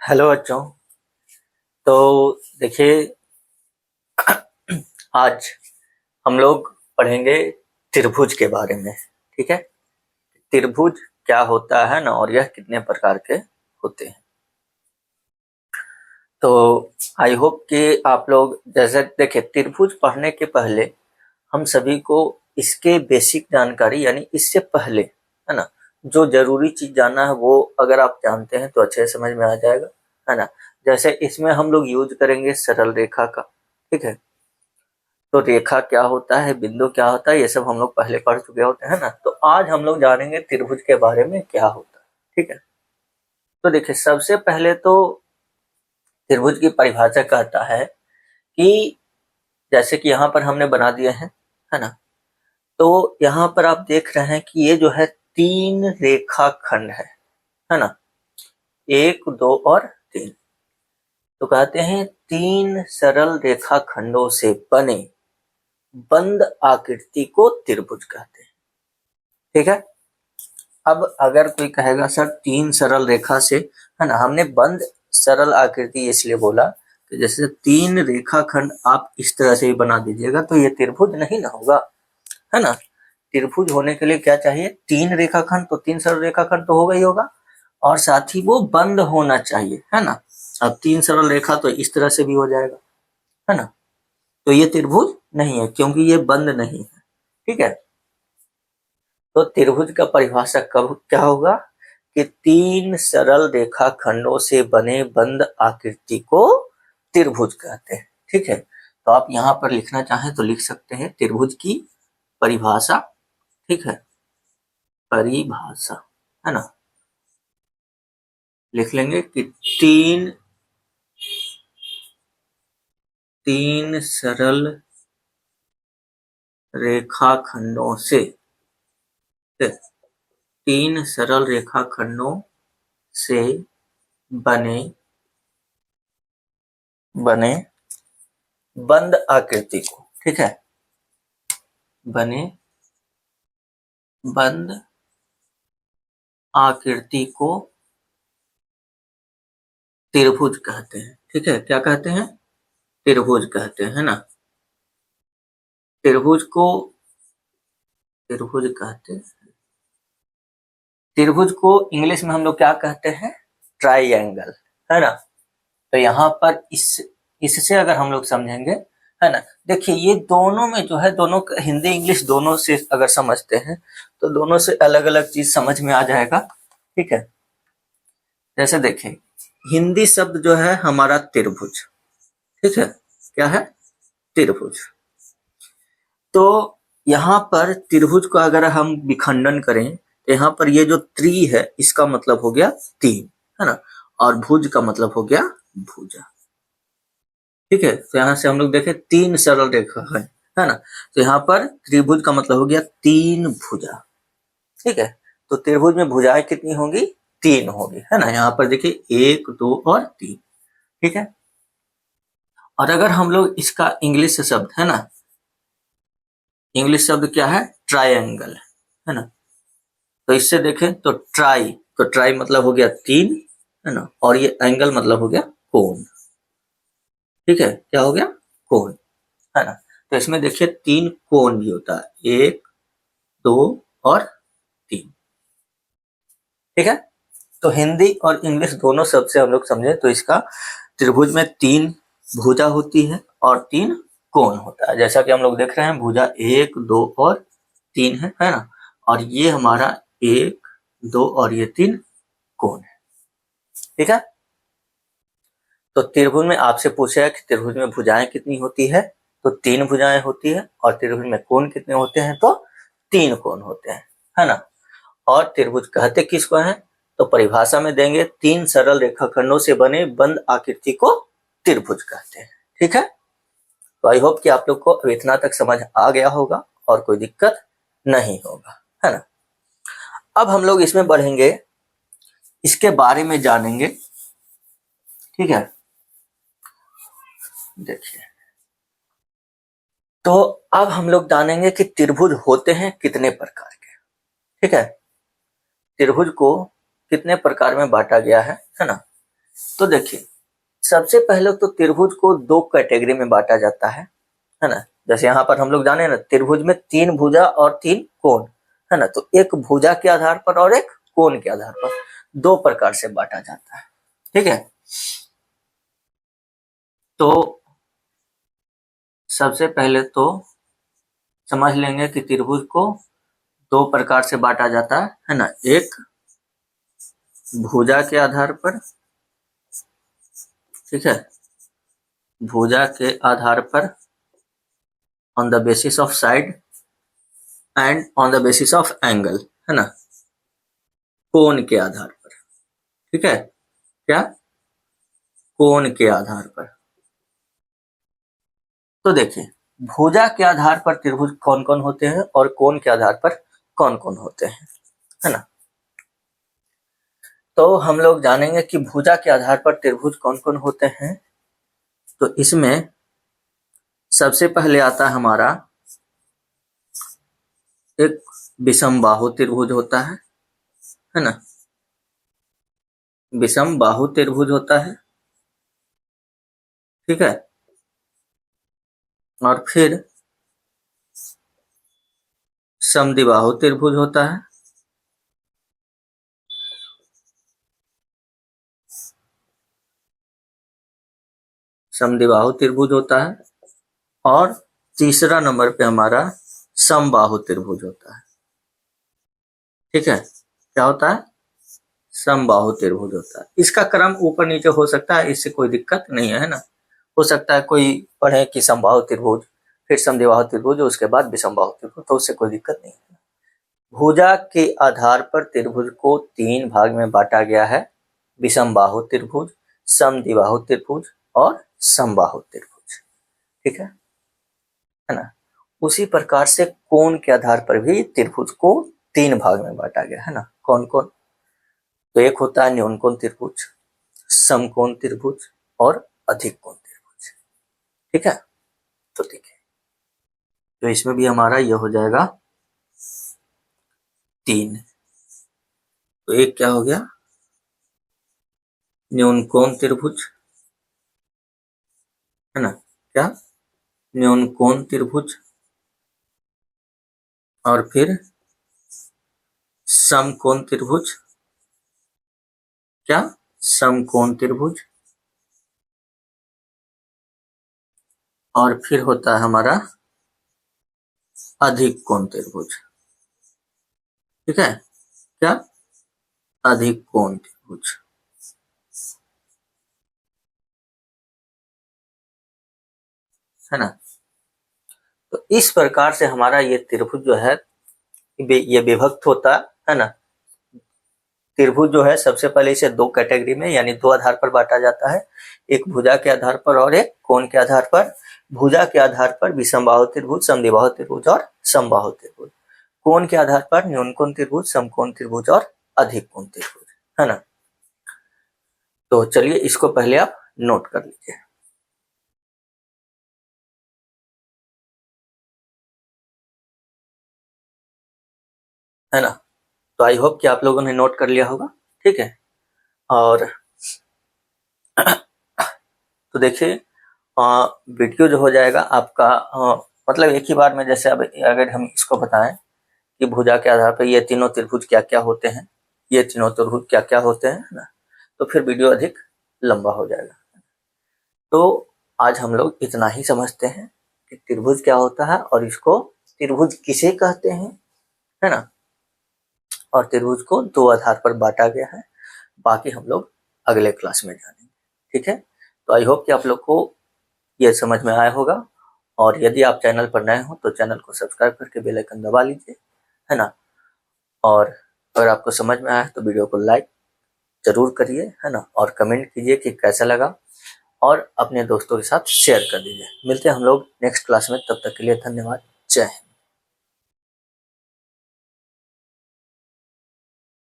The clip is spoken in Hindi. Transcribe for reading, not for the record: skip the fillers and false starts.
हेलो बच्चों। तो देखिए, आज हम लोग पढ़ेंगे त्रिभुज के बारे में। ठीक है, त्रिभुज क्या होता है ना, और यह कितने प्रकार के होते हैं। तो आई होप कि आप लोग जैसे देखिए, त्रिभुज पढ़ने के पहले हम सभी को इसके बेसिक जानकारी, यानी इससे पहले, है ना, जो जरूरी चीज जानना है वो अगर आप जानते हैं तो अच्छे से समझ में आ जाएगा, है ना। जैसे इसमें हम लोग यूज करेंगे सरल रेखा का। ठीक है, तो रेखा क्या होता है, बिंदु क्या होता है, ये सब हम लोग पहले पढ़ चुके होते हैं ना। तो आज हम लोग जानेंगे त्रिभुज के बारे में क्या होता है। ठीक है, तो देखिए, सबसे पहले तो त्रिभुज की परिभाषा कहता है कि जैसे कि यहाँ पर हमने बना दिए हैं, है ना। तो यहाँ पर आप देख रहे हैं कि ये जो है तीन रेखाखंड है ना, एक, दो और तीन। तो कहते हैं तीन सरल रेखाखंडों से बने बंद आकृति को त्रिभुज कहते हैं। ठीक है, अब अगर कोई कहेगा सर तीन सरल रेखा से, है ना, हमने बंद सरल आकृति इसलिए बोला कि जैसे तीन रेखाखंड आप इस तरह से ही बना दीजिएगा तो ये त्रिभुज नहीं ना होगा, है ना। त्रिभुज होने के लिए क्या चाहिए, तीन रेखाखंड, तो तीन सरल रेखाखंड तो होगा ही होगा, और साथ ही वो बंद होना चाहिए, है ना। अब तीन सरल रेखा तो इस तरह से भी हो जाएगा, है ना। तो ये त्रिभुज नहीं है क्योंकि ये बंद नहीं है। ठीक है, तो त्रिभुज का परिभाषा कब क्या होगा कि तीन सरल रेखाखंडों से बने बंद आकृति को त्रिभुज कहते हैं। ठीक है, तो आप यहाँ पर लिखना चाहें तो लिख सकते हैं त्रिभुज की परिभाषा। ठीक है, परिभाषा, है ना, लिख लेंगे कि तीन सरल रेखाखंडों से, तीन सरल रेखाखंडों से बने बने बंद आकृति को, ठीक है, बने बंद आकृति को त्रिभुज कहते हैं। ठीक है, क्या कहते हैं, त्रिभुज कहते हैं, है ना। त्रिभुज को त्रिभुज कहते हैं। त्रिभुज को इंग्लिश में हम लोग क्या कहते हैं, ट्राइएंगल, है ना। तो यहाँ पर इससे अगर हम लोग समझेंगे, है ना, देखिए ये दोनों में जो है, दोनों हिंदी इंग्लिश दोनों से अगर समझते हैं तो दोनों से अलग अलग चीज समझ में आ जाएगा। ठीक है, जैसे देखें, हिंदी शब्द जो है हमारा त्रिभुज, ठीक है, क्या है, त्रिभुज। तो यहाँ पर त्रिभुज को अगर हम विखंडन करें तो यहाँ पर ये जो त्रि है इसका मतलब हो गया तीन, है ना, और भुज का मतलब हो गया भुजा। ठीक है, तो यहाँ से हम लोग देखें तीन सरल रेखा है ना, तो यहाँ पर त्रिभुज का मतलब हो गया तीन भुजा। ठीक है, तो त्रिभुज में भुजाएं कितनी होंगी, तीन होगी, है ना। यहाँ पर देखिए एक, दो और तीन। ठीक है, और अगर हम लोग इसका इंग्लिश शब्द, है ना, इंग्लिश शब्द क्या है, ट्राइंगल, है ना। तो इससे देखें तो ट्राई मतलब हो गया तीन, है ना, और ये एंगल मतलब हो गया कोण। ठीक है, क्या हो गया, कोण, है ना। तो इसमें देखिए तीन कोण भी होता है, एक, दो और तीन। ठीक है, तो हिंदी और इंग्लिश दोनों शब्द से हम लोग समझे तो इसका त्रिभुज में तीन भुजा होती है और तीन कोण होता है। जैसा कि हम लोग देख रहे हैं भुजा एक, दो और तीन है ना, और ये हमारा एक, दो और ये तीन कोण है। ठीक है, तो त्रिभुज में आपसे पूछा है कि त्रिभुज में भुजाएं कितनी होती है, तो तीन भुजाएं होती है, और त्रिभुज में कोण कितने होते हैं, तो तीन कोण होते हैं, है ना। और त्रिभुज कहते किसको हैं, तो परिभाषा में देंगे तीन सरल रेखाखंडों से बने बंद आकृति को त्रिभुज कहते हैं। ठीक है, तो आई होप कि आप लोग को इतना तक समझ आ गया होगा और कोई दिक्कत नहीं होगा, है ना। अब हम लोग इसमें बढ़ेंगे, इसके बारे में जानेंगे। ठीक है, देखिए, तो अब हम लोग जानेंगे कि त्रिभुज होते हैं कितने प्रकार के। ठीक है, त्रिभुज को कितने प्रकार में बांटा गया है ना। तो देखिए, सबसे पहले तो त्रिभुज को दो कैटेगरी में बांटा जाता है ना। जैसे यहाँ पर हम लोग जाने ना, त्रिभुज में तीन भुजा और तीन कोण, है ना। तो एक भुजा के आधार पर और एक कोण के आधार पर दो प्रकार से बांटा जाता है, ठीक है। तो सबसे पहले तो समझ लेंगे कि त्रिभुज को दो प्रकार से बांटा जाता है ना। एक भुजा के आधार पर, ठीक है, भुजा के आधार पर, on the basis of side and on the basis of angle, है ना, कोण के आधार पर, ठीक है। क्या? कोण के आधार पर। तो देखिए, भुजा के आधार पर त्रिभुज कौन कौन होते हैं और कोण के आधार पर कौन कौन होते हैं, है ना। तो हम लोग जानेंगे कि भुजा के आधार पर त्रिभुज कौन कौन होते हैं। तो इसमें सबसे पहले आता है हमारा एक विषमबाहु त्रिभुज होता है ना। विषमबाहु त्रिभुज होता है, ठीक है। और फिर समद्विबाहु त्रिभुज होता है, समद्विबाहु त्रिभुज होता है। और तीसरा नंबर पे हमारा समबाहु त्रिभुज होता है, ठीक है। क्या होता है? समबाहु त्रिभुज होता है। इसका क्रम ऊपर नीचे हो सकता है, इससे कोई दिक्कत नहीं है ना। हो सकता है कोई पढ़े कि समबाहु त्रिभुज, फिर समद्विबाहु त्रिभुज, उसके बाद विषमबाहु त्रिभुज, तो उससे कोई दिक्कत नहीं है। भुजा के आधार पर त्रिभुज को तीन भाग में बांटा गया है, विषमबाहु त्रिभुज, समद्विबाहु त्रिभुज और समबाहु त्रिभुज, ठीक है ना। उसी प्रकार से कोण के आधार पर भी त्रिभुज को तीन भाग में बांटा गया है ना। कौन कौन? तो एक होता है न्यून कोण त्रिभुज, समकोण त्रिभुज और अधिक कोण त्रिभुज, ठीक है। तो देखिए, तो इसमें भी हमारा यह हो जाएगा तीन। तो एक क्या हो गया? न्यून कोण त्रिभुज, है ना। क्या? न्यून कोण त्रिभुज। और फिर समकोण त्रिभुज। क्या? समकोण त्रिभुज। और फिर होता है हमारा अधिक कोण त्रिभुज, ठीक है। क्या? अधिक कोण त्रिभुज, है ना। तो इस प्रकार से हमारा ये त्रिभुज जो है ये विभक्त होता है ना। त्रिभुज जो है सबसे पहले इसे दो कैटेगरी में यानी दो आधार पर बांटा जाता है, एक भुजा के आधार पर और एक कोण के आधार पर। भुजा के आधार पर विषमबाहु त्रिभुज, समद्विबाहु त्रिभुज और समबाहु त्रिभुज। कोण के आधार पर न्यून कोण त्रिभुज, समकोण त्रिभुज और अधिक कोण त्रिभुज, है ना। तो चलिए इसको पहले आप नोट कर लीजिए, है ना। तो आई होप कि आप लोगों ने नोट कर लिया होगा, ठीक है। और तो देखिए, वीडियो जो हो जाएगा आपका, मतलब एक ही बार में, जैसे अब अगर हम इसको बताएं कि भुजा के आधार पर ये तीनों त्रिभुज क्या क्या होते हैं, ये तीनों त्रिभुज क्या क्या होते हैं ना, तो फिर वीडियो अधिक लंबा हो जाएगा। तो आज हम लोग इतना ही समझते हैं कि त्रिभुज क्या होता है और इसको त्रिभुज किसे कहते हैं, है ना। और त्रिभुज को दो आधार पर बांटा गया है। बाकी हम लोग अगले क्लास में जानेंगे, ठीक है। तो आई होप कि आप लोग को ये समझ में आया होगा। और यदि आप चैनल पर नए हो तो चैनल को सब्सक्राइब करके बेल आइकन दबा लीजिए, है ना। और अगर आपको समझ में आया तो वीडियो को लाइक जरूर करिए, है ना। और कमेंट कीजिए कि कैसा लगा और अपने दोस्तों के साथ शेयर कर दीजिए। मिलते हैं हम लोग नेक्स्ट क्लास में, तब तक के लिए धन्यवाद। जय हिंद।